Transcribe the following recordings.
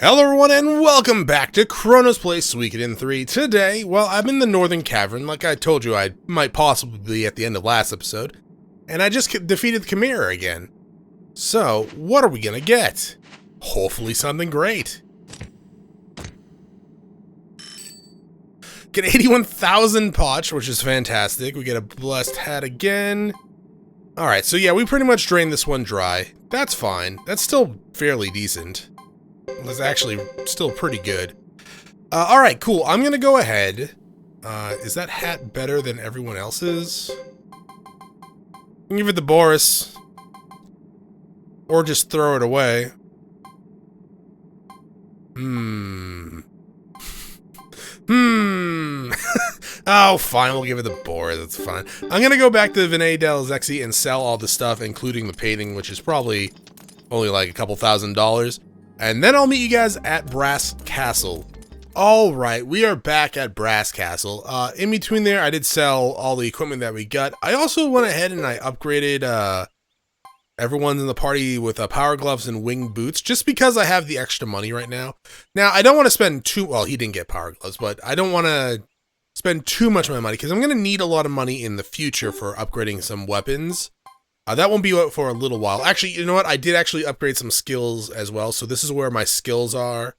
Hello everyone and welcome back to Chronos Plays Suikoden III. Today, well, I'm in the Northern Cavern, like I told you I might possibly be at the end of last episode, and I just defeated the Chimera again. So, what are we gonna get? Hopefully something great. Get 81,000 potch, which is fantastic. We get a blessed hat again. Alright, so yeah, we pretty much drained this one dry. That's fine. That's still fairly decent. That's actually still pretty good. Alright, cool. I'm gonna go ahead. Is that hat better than everyone else's? I'll give it to Boris. Or just throw it away. Oh, fine, we'll give it to Boris. That's fine. I'm gonna go back to Vinay Del Zexi and sell all the stuff, including the painting, which is probably only like a couple $1,000s. And then I'll meet you guys at Brass Castle. Alright, we are back at Brass Castle. In between there, I did sell all the equipment that we got. I also went ahead and I upgraded everyone in the party with power gloves and winged boots, just because I have the extra money right now. Now, I don't want to spend well, he didn't get power gloves, but I don't want to spend too much of my money, because I'm going to need a lot of money in the future for upgrading some weapons. That won't be for a little while. Actually, you know what? I did actually upgrade some skills as well. So this is where my skills are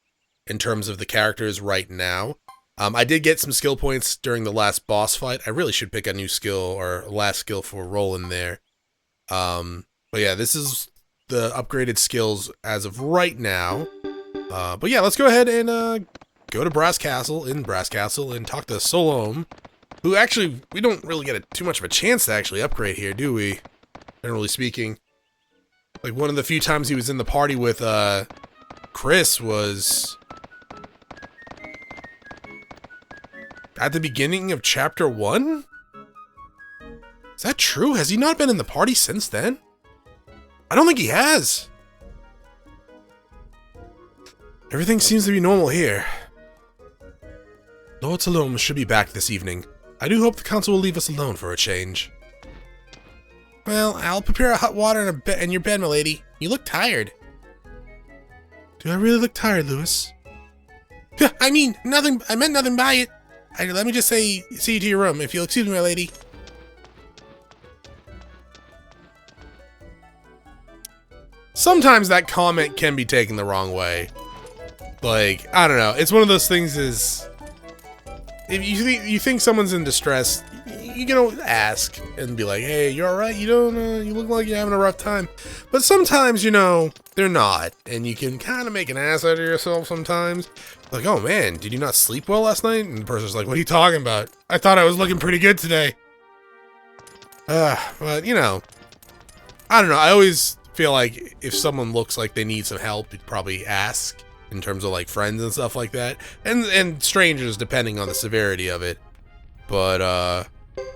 in terms of the characters right now. I did get some skill points during the last boss fight. I really should pick a new skill or last skill for Roland there. But yeah, this is the upgraded skills as of right now. But yeah, let's go ahead and go to Brass Castle and talk to Solom, who actually, we don't really get too much of a chance to actually upgrade here, do we? Generally speaking. Like, one of the few times he was in the party with, Chris was at the beginning of Chapter 1? Is that true? Has he not been in the party since then? I don't think he has. Everything seems to be normal here. Lord Salome should be back this evening. I do hope the council will leave us alone for a change. Well, I'll prepare hot water in your bed, milady. You look tired. Do I really look tired, Louis? I mean, nothing. I meant nothing by it. Let me just see you to your room, if you'll excuse me, my lady. Sometimes that comment can be taken the wrong way. Like, I don't know. It's one of those things is, if you think someone's in distress, you can ask and be like, hey, you alright? You don't, you look like you're having a rough time. But sometimes, you know, they're not. And you can kind of make an ass out of yourself sometimes. Like, oh man, did you not sleep well last night? And the person's like, what are you talking about? I thought I was looking pretty good today. But, you know, I don't know. I always feel like if someone looks like they need some help, you'd probably ask in terms of like friends and stuff like that. And strangers, depending on the severity of it. But,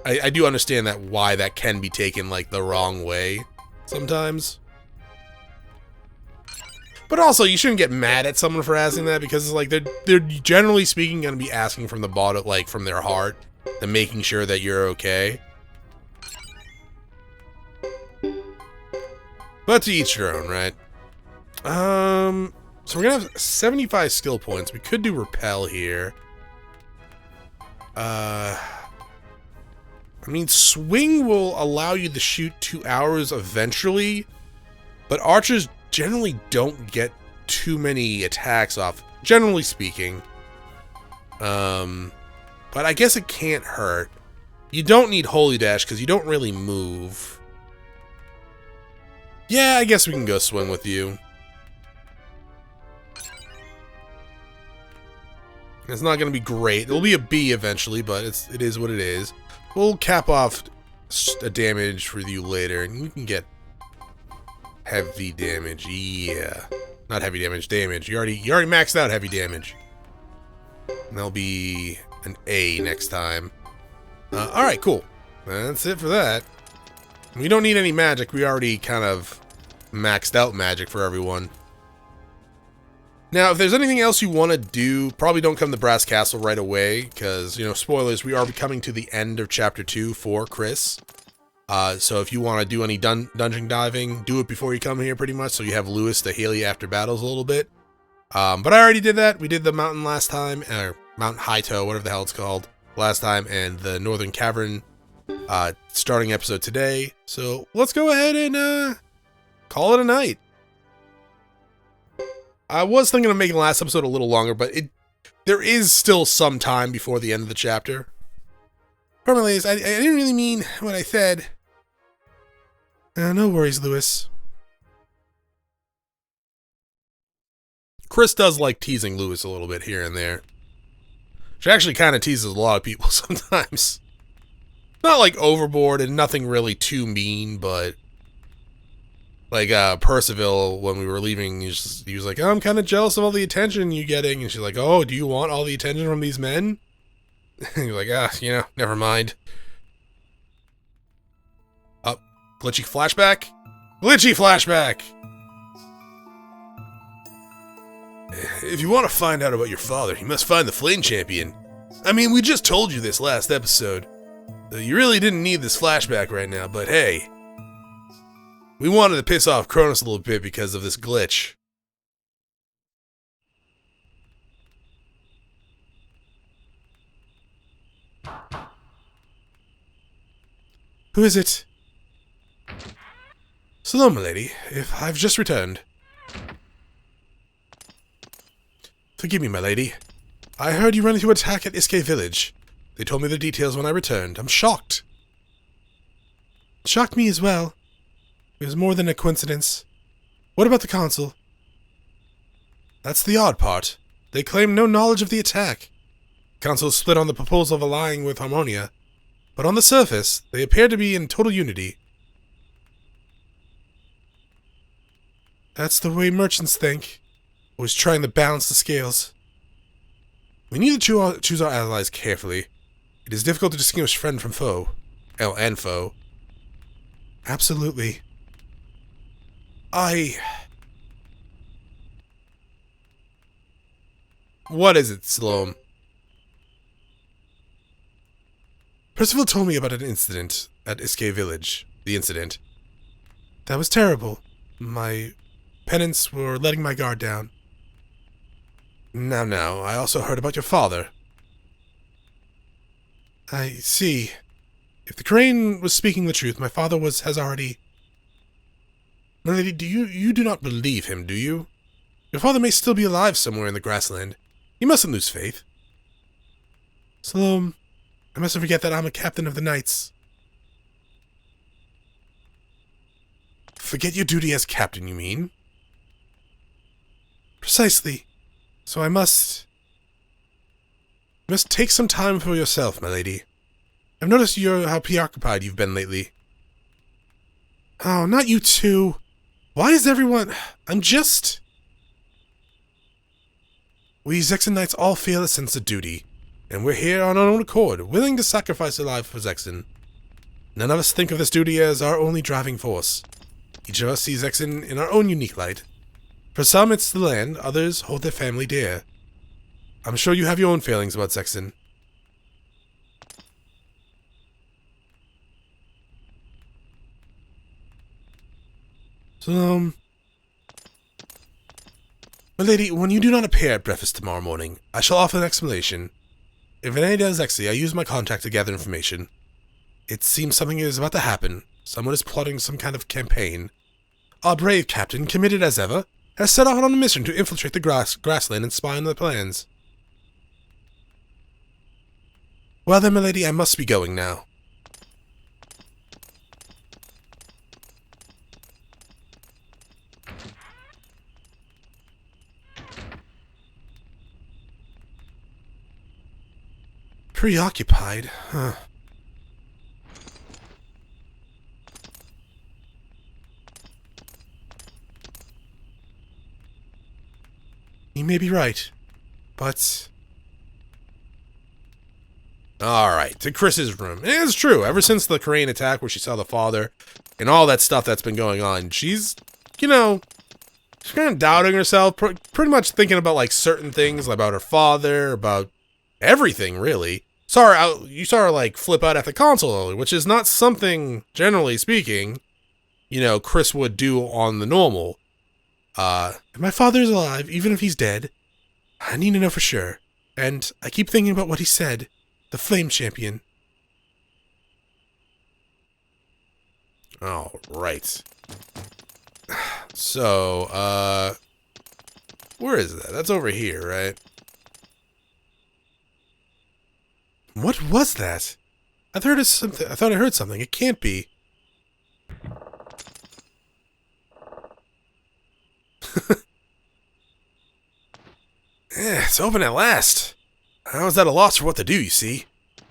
I do understand that why that can be taken like the wrong way sometimes. But also, you shouldn't get mad at someone for asking that, because it's like they're generally speaking going to be asking from the bottom, like from their heart, and making sure that you're okay. But to each their own, right? So we're gonna have 75 skill points. We could do repel here. I mean, swing will allow you to shoot 2 hours eventually, but archers generally don't get too many attacks off, generally speaking. But I guess it can't hurt. You don't need Holy Dash because you don't really move. Yeah, I guess we can go swing with you. It's not going to be great. It'll be a B eventually, but it is what it is. We'll cap off a damage for you later, and you can get heavy damage. Yeah, not heavy damage. Damage. You already maxed out heavy damage. And that'll be an A next time. All right, cool. That's it for that. We don't need any magic. We already kind of maxed out magic for everyone. Now, if there's anything else you want to do, probably don't come to Brass Castle right away, because, you know, spoilers, we are coming to the end of Chapter 2 for Chris. So if you want to do any dungeon diving, do it before you come here pretty much, so you have Louis to heal you after battles a little bit. But I already did that. We did the mountain last time, or Mount Haito, whatever the hell it's called, last time, and the Northern Cavern starting episode today. So let's go ahead and call it a night. I was thinking of making the last episode a little longer, but there is still some time before the end of the chapter. Probably, I didn't really mean what I said. No worries, Lewis. Chris does like teasing Lewis a little bit here and there. She actually kind of teases a lot of people sometimes. Not like overboard and nothing really too mean, but like Percival, when we were leaving, he was like, oh, I'm kind of jealous of all the attention you're getting. And she's like, oh, do you want all the attention from these men? And you're like, never mind. Glitchy flashback? Glitchy flashback! If you want to find out about your father, you must find the Flame Champion. I mean, we just told you this last episode. You really didn't need this flashback right now, but hey. We wanted to piss off Chronos a little bit because of this glitch. Who is it? Hello, milady. If I've just returned. Forgive me, my lady. I heard you run into attack at Iske village. They told me the details when I returned. I'm shocked. It shocked me as well. It was more than a coincidence. What about the council? That's the odd part. They claim no knowledge of the attack. The council split on the proposal of allying with Harmonia, but on the surface, they appear to be in total unity. That's the way merchants think. Always trying to balance the scales. We need to choose our allies carefully. It is difficult to distinguish friend from foe. And foe. Absolutely. What is it, Sloan? Percival told me about an incident at Iske village. The incident. That was terrible. My penance were letting my guard down. Now, I also heard about your father. I see. If the crane was speaking the truth, my father has already... My lady, you do not believe him, do you? Your father may still be alive somewhere in the grassland. You mustn't lose faith. Salome, I mustn't forget that I'm a captain of the knights. Forget your duty as captain, you mean? Precisely. So I must... You must take some time for yourself, my lady. I've noticed how preoccupied you've been lately. Oh, not you too. Why is everyone... We Zexen Knights all feel a sense of duty, and we're here on our own accord, willing to sacrifice our life for Zexen. None of us think of this duty as our only driving force. Each of us sees Zexen in our own unique light. For some, it's the land, others hold their family dear. I'm sure you have your own feelings about Zexen. So, my lady, when you do not appear at breakfast tomorrow morning, I shall offer an explanation. In Vita PSN, I use my contact to gather information. It seems something is about to happen. Someone is plotting some kind of campaign. Our brave captain, committed as ever, has set off on a mission to infiltrate the grassland and spy on their plans. Well then, my lady, I must be going now. Preoccupied? Huh. You may be right, but... Alright, to Chris's room. And it's true, ever since the crane attack where she saw the father and all that stuff that's been going on, she's, she's kind of doubting herself, pretty much thinking about, like, certain things, about her father, about everything, really. You saw her, like, flip out at the console earlier, which is not something, generally speaking, Chris would do on the normal. If my father's alive, even if he's dead, I need to know for sure. And I keep thinking about what he said. The Flame Champion. All right. So, where is that? That's over here, right? What was that? I thought I heard something. It can't be. It's open at last. I was at a loss for what to do, you see.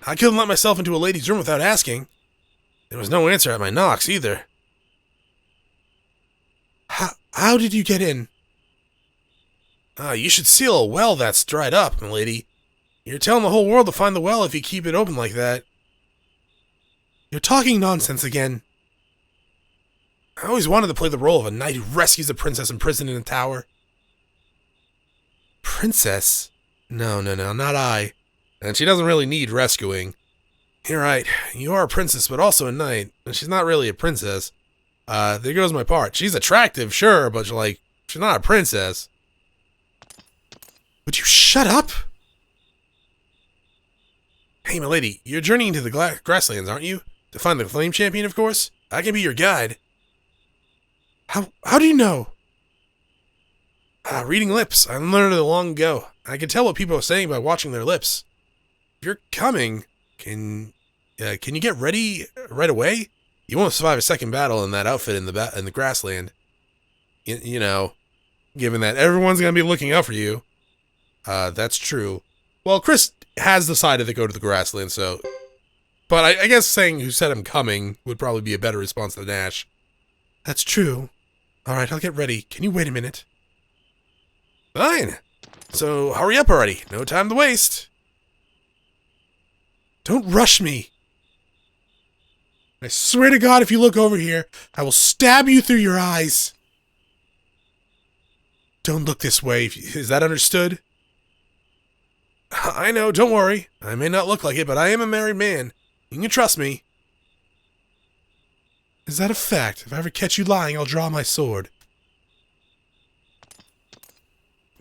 I couldn't let myself into a lady's room without asking. There was no answer at my knocks, either. How did you get in? You should seal a well that's dried up, milady. You're telling the whole world to find the well if you keep it open like that. You're talking nonsense again. I always wanted to play the role of a knight who rescues a princess imprisoned in a tower. Princess? No, not I. And she doesn't really need rescuing. You're right, you are a princess, but also a knight, and she's not really a princess. There goes my part. She's attractive, sure, but she's not a princess. Would you shut up? Hey, milady, you're journeying to the grasslands, aren't you? To find the Flame Champion, of course? I can be your guide. How do you know? Reading lips. I learned it long ago. I can tell what people are saying by watching their lips. If you're coming, can you get ready right away? You won't survive a second battle in that outfit in the grassland. You know, given that everyone's gonna be looking out for you. That's true. Well, Chris has decided to go to the grassland, so... But I guess saying who said I'm coming would probably be a better response than Nash. That's true. Alright, I'll get ready. Can you wait a minute? Fine. So, hurry up already. No time to waste. Don't rush me. I swear to God, if you look over here, I will stab you through your eyes. Don't look this way. Is that understood? I know, don't worry. I may not look like it, but I am a married man. You can trust me. Is that a fact? If I ever catch you lying, I'll draw my sword.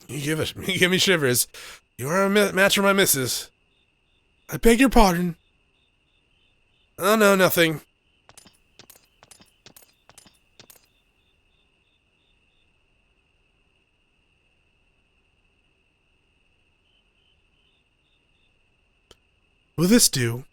You give me shivers. You are a match for my missus. I beg your pardon. Oh, no, nothing. Will this do?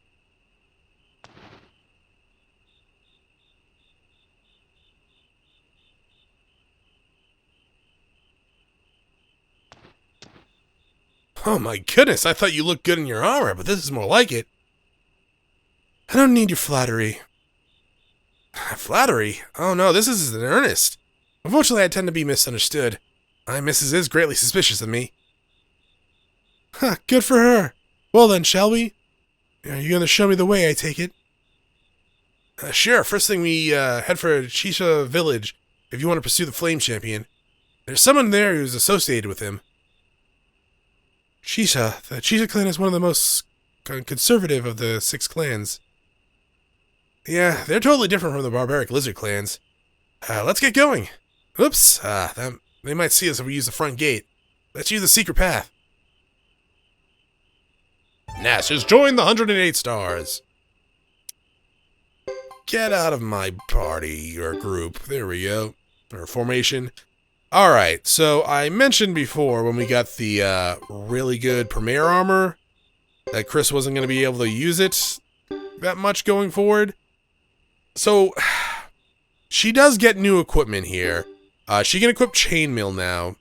Oh my goodness, I thought you looked good in your armor, but this is more like it. I don't need your flattery. Flattery? Oh no, this is in earnest. Unfortunately, I tend to be misunderstood. My missus is greatly suspicious of me. Huh, good for her. Well then, shall we? Are you going to show me the way, I take it? Sure, first thing we head for Chisha Village if you want to pursue the Flame Champion. There's someone there who's associated with him. Chisha. The Chisha clan is one of the most conservative of the 6 clans. Yeah, they're totally different from the barbaric lizard clans. Let's get going. Oops, they might see us if we use the front gate. Let's use the secret path. Nash has joined the 108 stars. Get out of my party, or group. There we go. Or formation. Alright, so I mentioned before when we got the really good Premier armor that Chris wasn't going to be able to use it that much going forward. So, she does get new equipment here. She can equip Chainmail now.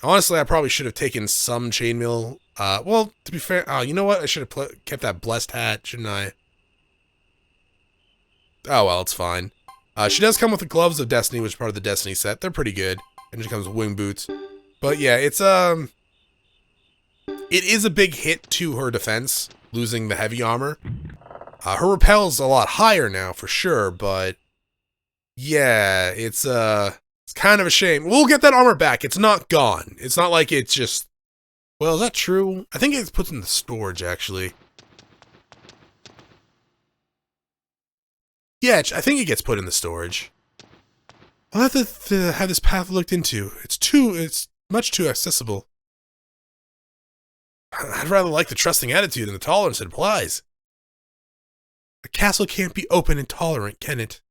Honestly, I probably should have taken some Chainmail. Well, to be fair, you know what? I should have kept that Blessed Hat, shouldn't I? Oh, well, it's fine. She does come with the Gloves of Destiny, which is part of the Destiny set. They're pretty good. And she comes with wing boots. But yeah, it is a big hit to her defense, losing the heavy armor. Her repel's a lot higher now, for sure, but yeah, it's kind of a shame. We'll get that armor back. It's not gone. It's not like it's just... Well, is that true? I think it's put in the storage, actually. Yeah, I think it gets put in the storage. I'll have to have this path looked into. It's much too accessible. I'd rather like the trusting attitude and the tolerance it implies. A castle can't be open and tolerant, can it?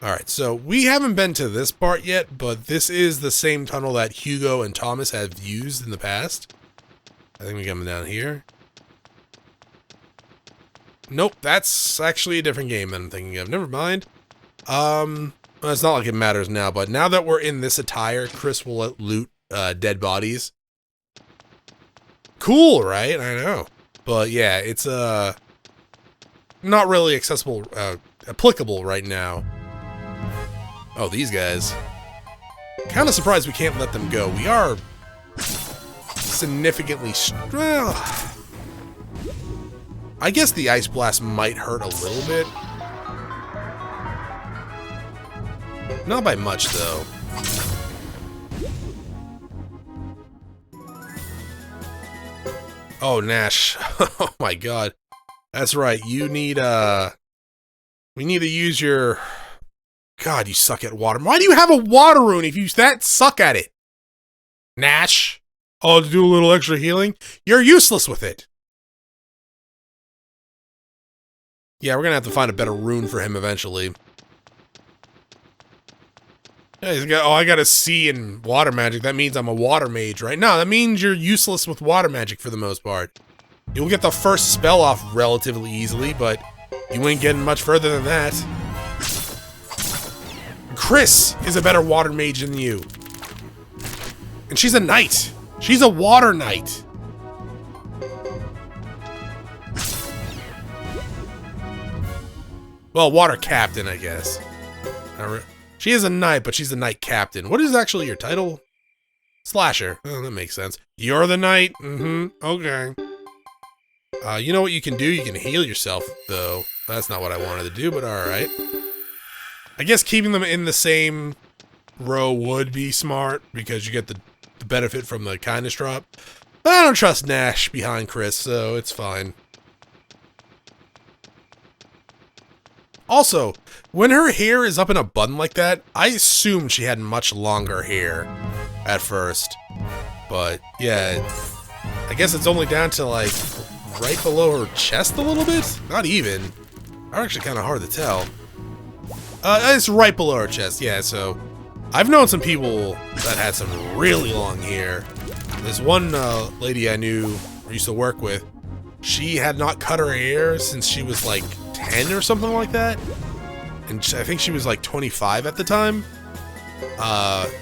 Alright, so we haven't been to this part yet, but this is the same tunnel that Hugo and Thomas have used in the past. I think we come down here. Nope, that's actually a different game than I'm thinking of. Never mind. Well, it's not like it matters now, but now that we're in this attire, Chris will loot dead bodies. Cool, right? I know. But yeah, it's not really applicable right now. Oh, these guys. Kind of surprised we can't let them go. We are significantly well, I guess the ice blast might hurt a little bit. Not by much, though. Oh, Nash. Oh my god. That's right. You need, we need to use your... God, you suck at water. Why do you have a water rune if you that suck at it? Nash? Oh, to do a little extra healing? You're useless with it. Yeah, we're gonna have to find a better rune for him eventually. Yeah, he's got, oh, I got a C in water magic. That means I'm a water mage, right? No, that means you're useless with water magic for the most part. You'll get the first spell off relatively easily, but you ain't getting much further than that. Chris is a better water mage than you. And she's a knight. She's a water knight. Well, water captain, I guess. She is a knight, but she's a knight captain. What is actually your title? Slasher. Oh, that makes sense. You're the knight? Mm-hmm. Okay. You know what you can do? You can heal yourself, though. That's not what I wanted to do, but alright. I guess keeping them in the same row would be smart, because you get the benefit from the kindness drop. But I don't trust Nash behind Chris, so it's fine. Also, when her hair is up in a bun like that, I assumed she had much longer hair at first. But, yeah, I guess it's only down to, like, right below her chest a little bit? Not even. They're actually kind of hard to tell. It's right below her chest, yeah, so... I've known some people that had some really long hair. There's one lady I knew, or used to work with, she had not cut her hair since she was, like, 10 or something like that. And I think she was, like, 25 at the time.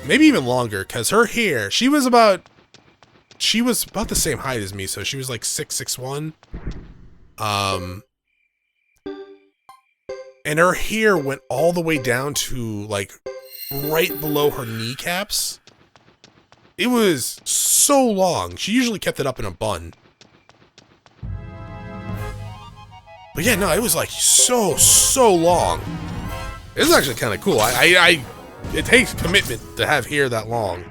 Maybe even longer, because her hair, she was about the same height as me, so she was, like, 6'1". And her hair went all the way down to, like, right below her kneecaps. It was so long. She usually kept it up in a bun. But yeah, no, it was like so long. It was actually kind of cool. It takes commitment to have hair that long.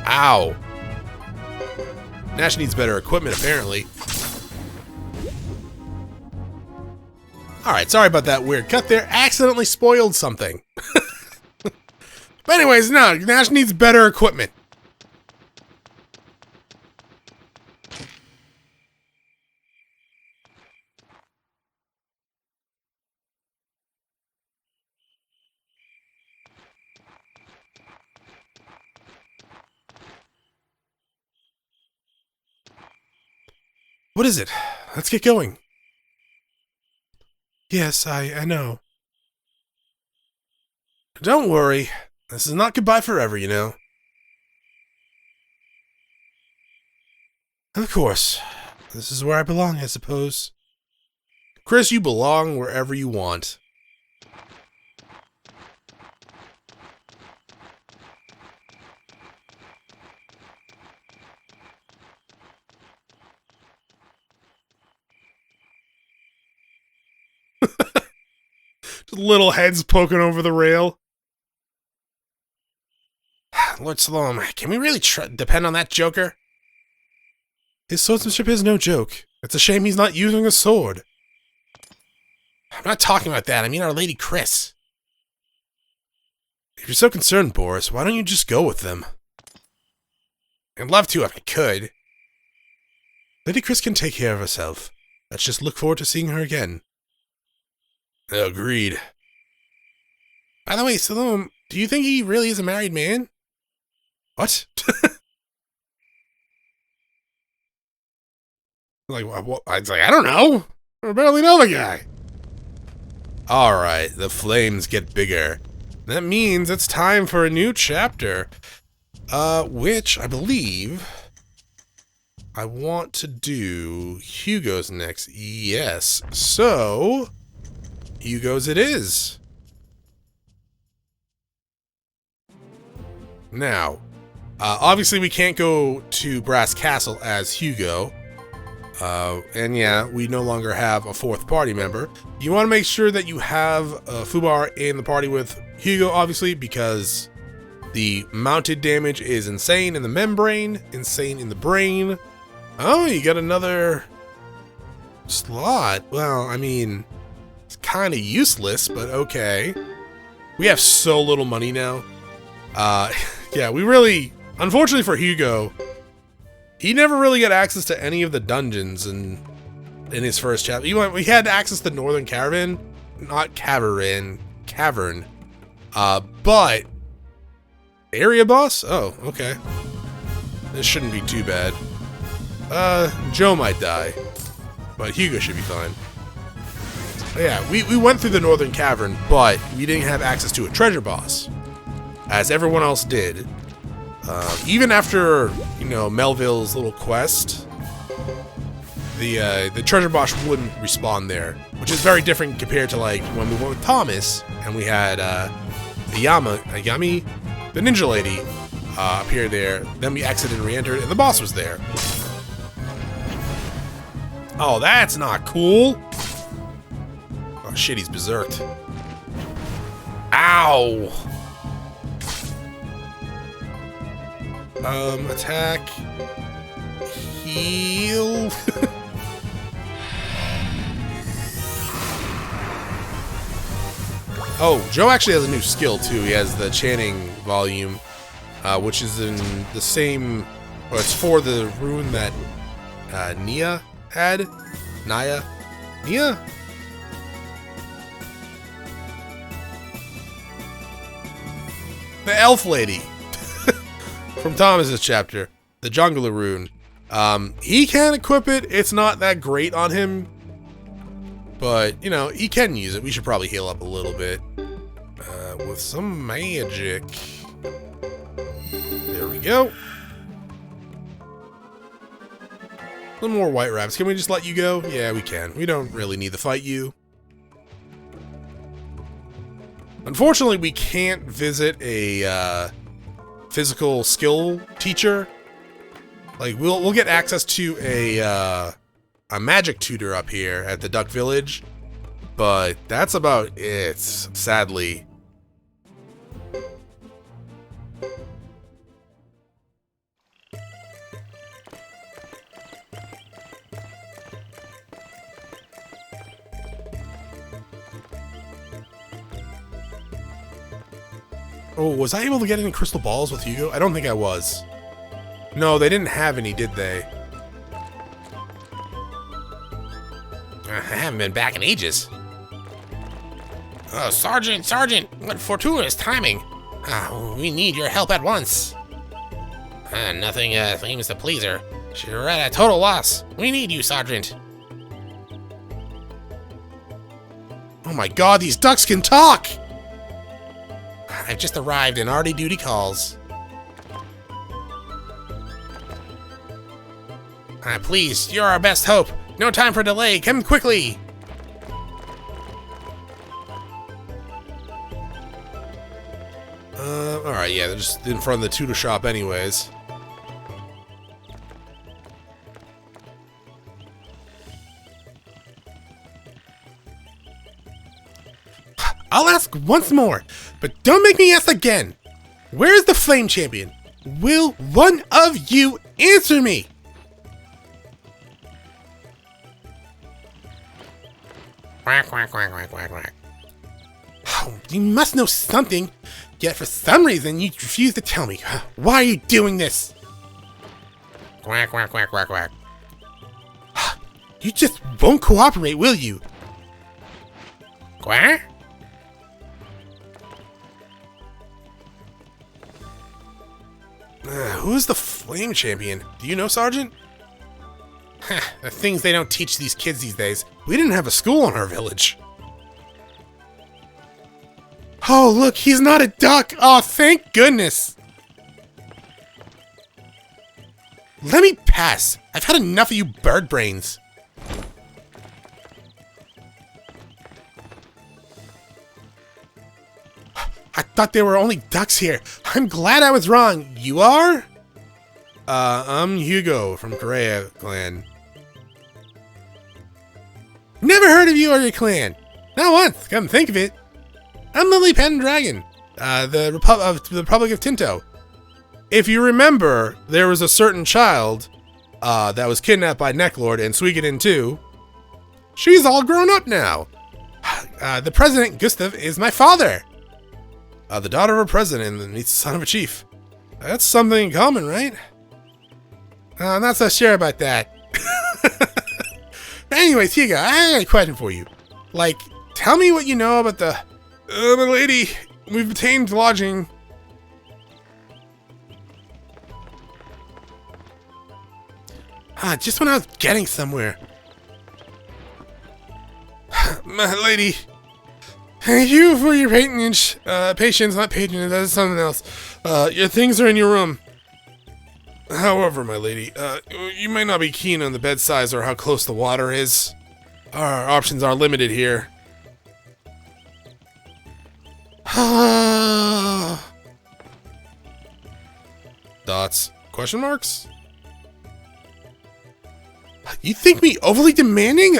Ow. Nash needs better equipment, apparently. Alright, sorry about that weird cut there. Accidentally spoiled something. But anyways, no, Nash needs better equipment. What is it? Let's get going. Yes, I know. Don't worry. This is not goodbye forever, you know. Of course. This is where I belong, I suppose. Chris, you belong wherever you want. Just little heads poking over the rail. Lord Sloan, can we really depend on that joker? His swordsmanship is no joke. It's a shame he's not using a sword. I'm not talking about that. I mean our Lady Chris. If you're so concerned, Boris, why don't you just go with them? I'd love to if I could. Lady Chris can take care of herself. Let's just look forward to seeing her again. Agreed. By the way, Salome, do you think he really is a married man? What? Like, what? I was like, I don't know. I barely know the guy. Alright, the flames get bigger. That means it's time for a new chapter. Which I believe I want to do Hugo's next. Yes. So, Hugo's it is. Now, obviously we can't go to Brass Castle as Hugo. And yeah, we no longer have a fourth party member. You want to make sure that you have Fubar in the party with Hugo, obviously, because the mounted damage is insane in the membrane, insane in the brain. Oh, you got another slot. Well, I mean, it's kind of useless, but okay. We have so little money now. Yeah, we really, unfortunately for Hugo, he never really got access to any of the dungeons in his first chapter. We had access to Northern Cavern, not Cavern, but area boss? Oh, okay. This shouldn't be too bad. Joe might die, but Hugo should be fine. But yeah, we went through the Northern Cavern, but we didn't have access to a treasure boss, as everyone else did. Even after, you know, Melville's little quest, the treasure boss wouldn't respawn there, which is very different compared to like when we went with Thomas and we had Yami, the ninja lady, appear there. Then we exited and re-entered, and the boss was there. Oh, that's not cool. Oh shit, he's berserked. Ow. Attack. Heal. Oh, Joe actually has a new skill too. He has the chanting volume, which is in the same, well, it's for the rune that Nia had. Nia? The elf lady. From Thomas's chapter, the Jungler rune. He can equip it. It's not that great on him, but you know, he can use it. We should probably heal up a little bit with some magic. There we go. A little more white rabbits. Can we just let you go? Yeah, we can. We don't really need to fight you. Unfortunately, we can't visit a physical skill teacher. Like we'll get access to a magic tutor up here at the Duck Village, but that's about it, sadly. Oh, was I able to get any crystal balls with Hugo? I don't think I was. No, they didn't have any, did they? I haven't been back in ages. Oh, Sergeant! What fortuitous timing! We need your help at once. Nothing seems to please her. She's at a total loss. We need you, Sergeant. Oh my god, these ducks can talk! I've just arrived and already duty calls. Please, you're our best hope. No time for delay. Come quickly. Alright, yeah, they're just in front of the tutor shop anyways. I'll ask once more, but don't make me ask again. Where's the Flame Champion? Will one of you answer me? Quack, quack, quack, quack, quack, quack. Oh, you must know something, yet for some reason you refuse to tell me. Why are you doing this? Quack, quack, quack, quack, quack. You just won't cooperate, will you? Quack? Who's the Flame Champion? Do you know, Sergeant? The things they don't teach these kids these days. We didn't have a school in our village. Oh, look, he's not a duck. Oh, thank goodness. Let me pass. I've had enough of you bird brains. I thought there were only ducks here. I'm glad I was wrong. You are? I'm Hugo from Korea clan. Never heard of you or your clan. Not once, come think of it. I'm Lily Pen Dragon, the Republic of Tinto. If you remember, there was a certain child that was kidnapped by Necklord in Suikoden II. She's all grown up now. The president, Gustav, is my father. The daughter of a president and the son of a chief. That's something in common, right? I'm not so sure about that. Anyways, Hugo, I got a question for you. Like, tell me what you know about the lady. We've obtained lodging. Just when I was getting somewhere. My lady. Thank you for your patronage. Patience, not patronage, that is something else. Your things are in your room. However, my lady, you might not be keen on the bed size or how close the water is. Our options are limited here. Dots? Question marks? You think me overly demanding?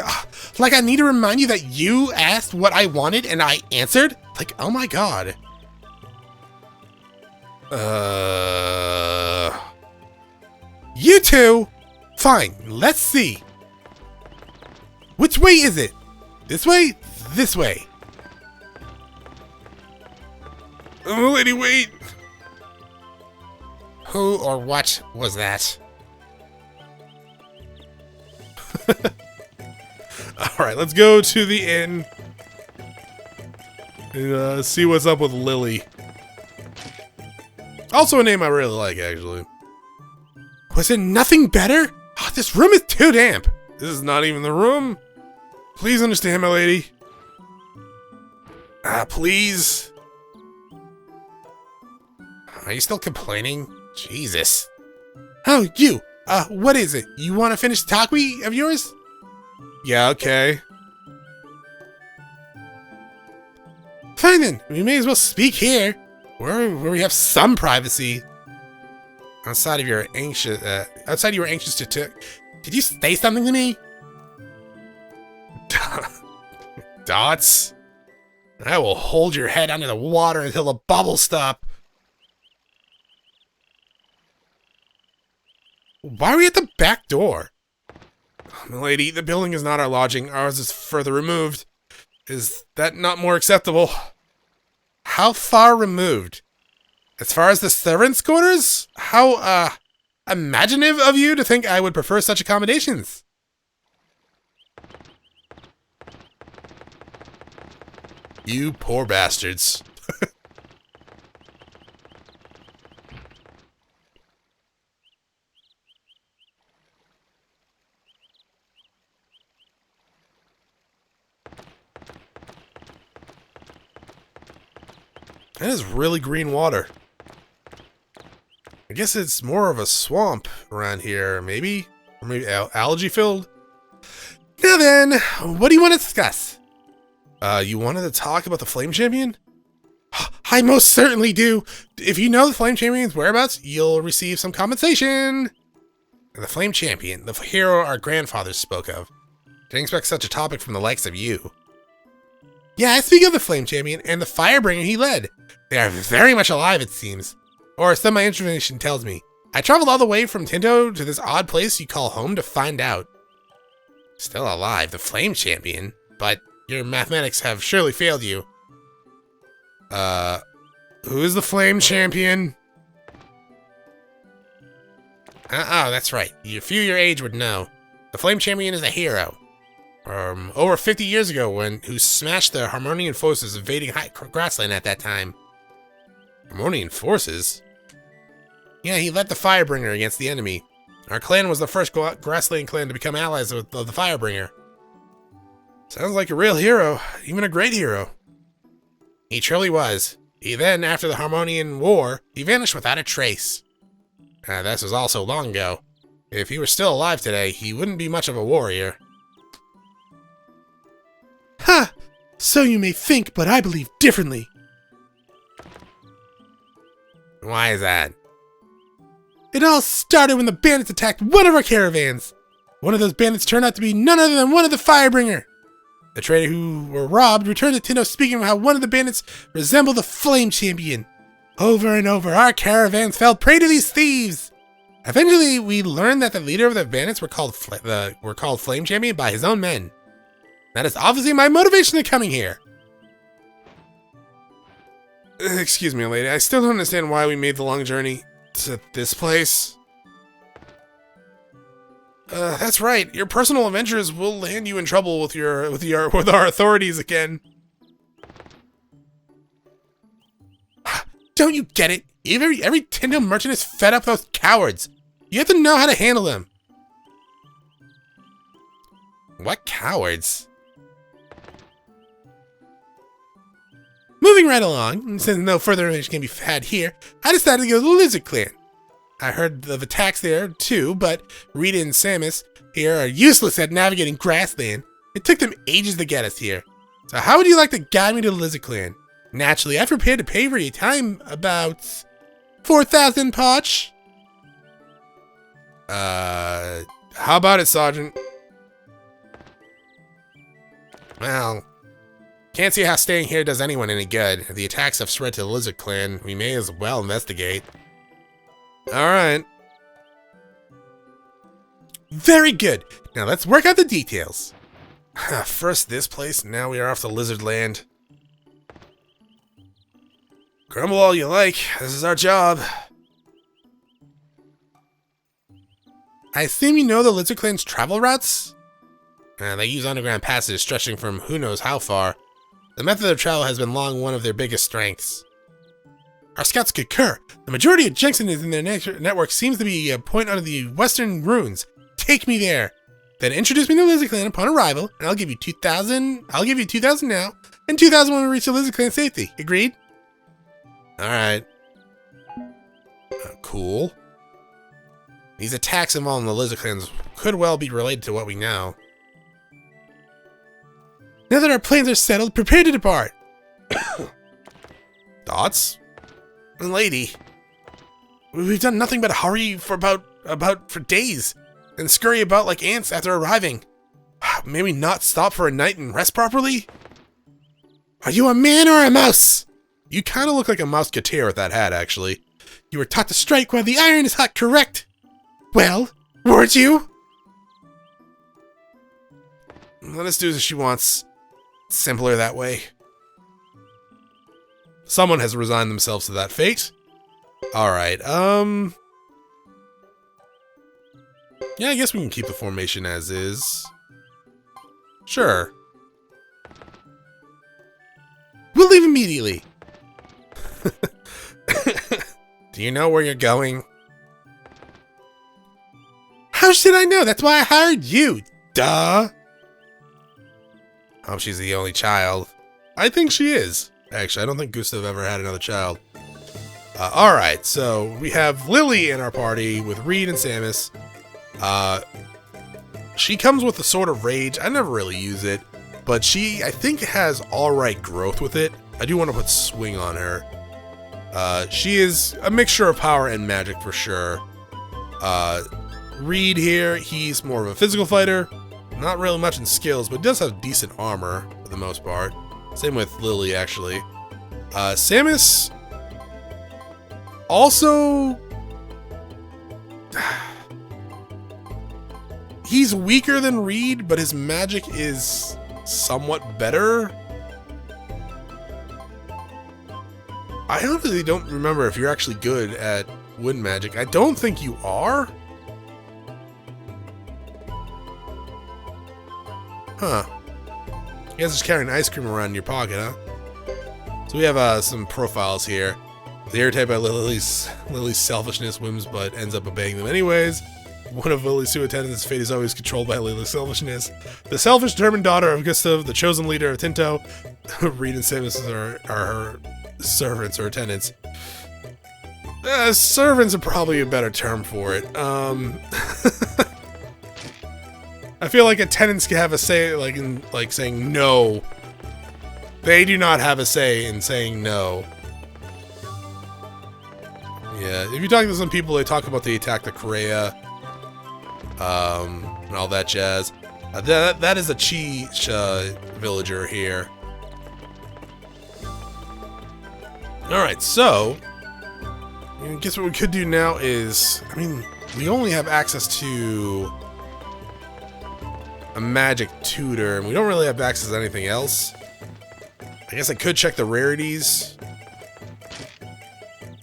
Like I need to remind you that you asked what I wanted and I answered? Like, oh my god. You two? Fine, let's see. Which way is it? This way? This way. Oh, lady, wait. Who or what was that? Alright, let's go to the inn and see what's up with Lily. Also a name I really like, actually. Was it nothing better? Oh, this room is too damp. This is not even the room. Please understand, my lady. Please. Are you still complaining? Jesus. Oh, you. What is it? You want to finish the takoe of yours? Yeah, okay. Fine then. We may as well speak here, where we have some privacy. Outside you were anxious to Did you say something to me? Dots? I will hold your head under the water until the bubbles stop. Why are we at the back door? Milady, the building is not our lodging. Ours is further removed. Is that not more acceptable? How far removed? As far as the servants' quarters? How, imaginative of you to think I would prefer such accommodations. You poor bastards. That is really green water. I guess it's more of a swamp around here, maybe? Or maybe algae filled? Now then, what do you want to discuss? You wanted to talk about the Flame Champion? I most certainly do. If you know the Flame Champion's whereabouts, you'll receive some compensation. The Flame Champion, the hero our grandfathers spoke of. Didn't expect such a topic from the likes of you. Yeah, I speak of the Flame Champion and the Firebringer he led. They are very much alive, it seems. Or so my information tells me. I traveled all the way from Tinto to this odd place you call home to find out. Still alive, the Flame Champion? But Your mathematics have surely failed you. Who is the Flame Champion? Oh, that's right. You few your age would know. The Flame Champion is a hero. Over 50 years ago who smashed the Harmonian forces invading High Grassland at that time. Harmonian forces? Yeah, he led the Firebringer against the enemy. Our clan was the first Grassland clan to become allies of the Firebringer. Sounds like a real hero, even a great hero. He truly was. Then, after the Harmonian War, he vanished without a trace. This was all so long ago. If he were still alive today, he wouldn't be much of a warrior. Ha! So you may think, but I believe differently. Why is that? It all started when the bandits attacked one of our caravans. One of those bandits turned out to be none other than one of the Firebringer. The trader who were robbed returned to Tino speaking of how one of the bandits resembled the Flame Champion. Over and over, our caravans fell prey to these thieves. Eventually, we learned that the leader of the bandits were called Flame Champion by his own men. That is obviously my motivation in coming here. Excuse me, lady. I still don't understand why we made the long journey to this place. That's right. Your personal adventures will land you in trouble with our authorities again. Don't you get it? Every Tindo merchant is fed up with those cowards. You have to know how to handle them. What cowards? Moving right along, since no further information can be had here, I decided to go to the Lizard Clan. I heard of attacks there too, but Rita and Samus here are useless at navigating Grassland. It took them ages to get us here. So how would you like to guide me to the Lizard Clan? Naturally, I've prepared to pay for your time about 4,000 Poch. How about it, Sergeant? Well, can't see how staying here does anyone any good. If the attacks have spread to the Lizard Clan, we may as well investigate. Alright. Very good. Now let's work out the details. First this place, now we are off to Lizard Land. Grumble all you like, this is our job. I assume you know the Lizard Clan's travel routes? They use underground passages stretching from who knows how far. The method of travel has been long one of their biggest strengths. Our scouts concur. The majority of junctions in their network seems to be a point under the western ruins. Take me there. Then introduce me to the Lizard Clan upon arrival, and I'll give you 2,000. I'll give you 2,000 now, and 2,000 when we reach the Lizard Clan safety. Agreed? Alright. Cool. These attacks involving the Lizard Clans could well be related to what we know. Now that our plans are settled, prepare to depart. Thoughts? Lady, we've done nothing but hurry for for days, and scurry about like ants after arriving. May we not stop for a night and rest properly? Are you a man or a mouse? You kind of look like a musketeer with that hat, actually. You were taught to strike while the iron is hot, correct? Well, weren't you? Let us do as she wants. Simpler that way. Someone has resigned themselves to that fate. Alright, yeah, I guess we can keep the formation as is. Sure. We'll leave immediately. Do you know where you're going? How should I know? That's why I hired you. Duh. Hope she's the only child. I think she is. Actually, I don't think Gustav ever had another child. Alright, so we have Lily in our party with Reed and Samus. She comes with a Sword of Rage. I never really use it, but she, I think, has alright growth with it. I do want to put Swing on her. She is a mixture of power and magic for sure. Reed here, he's more of a physical fighter. Not really much in skills, but does have decent armor for the most part. Same with Lily, actually. Samus also, he's weaker than Reed, but his magic is somewhat better. I honestly don't remember if you're actually good at wind magic. I don't think you are. Huh. You guys are just carrying ice cream around in your pocket, huh? So we have some profiles here. They're irritated by Lily's selfishness, whims, but ends up obeying them anyways. One of Lily's two attendants' fate is always controlled by Lily's selfishness. The selfish, determined daughter of Gustav, the chosen leader of Tinto. Reed and Samus are her servants or attendants. Servants are probably a better term for it. I feel like attendants can have a say, like in saying no. They do not have a say in saying no. Yeah, if you talk to some people, they talk about the attack the Korea, and all that jazz. That is a Chi villager here. Alright, so I guess what we could do now is, I mean, we only have access to a magic tutor, and we don't really have access to anything else. I guess I could check the rarities,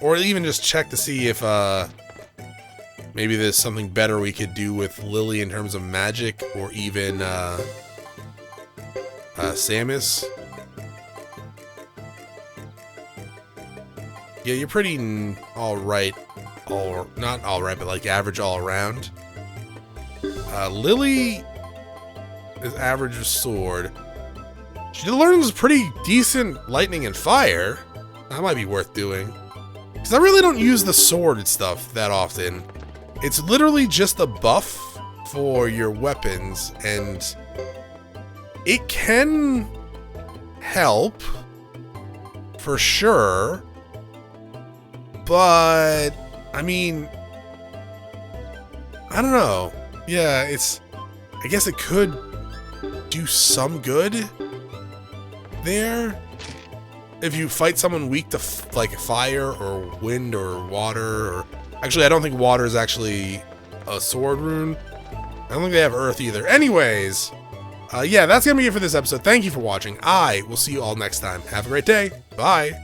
or even just check to see if maybe there's something better we could do with Lily in terms of magic, or even Samus. Yeah, you're pretty alright. Not alright, but like average all around. Lily is average with sword. She learns pretty decent lightning and fire. That might be worth doing. Because I really don't use the sword and stuff that often. It's literally just a buff for your weapons, and it can help for sure. But I mean, I don't know. Yeah, I guess it could do some good there if you fight someone weak to like fire or wind or water. Or actually, I don't think water is actually a sword rune. I don't think they have earth either. Anyways, yeah, that's gonna be it for this episode. Thank you for watching. I will see you all next time. Have a great day. Bye.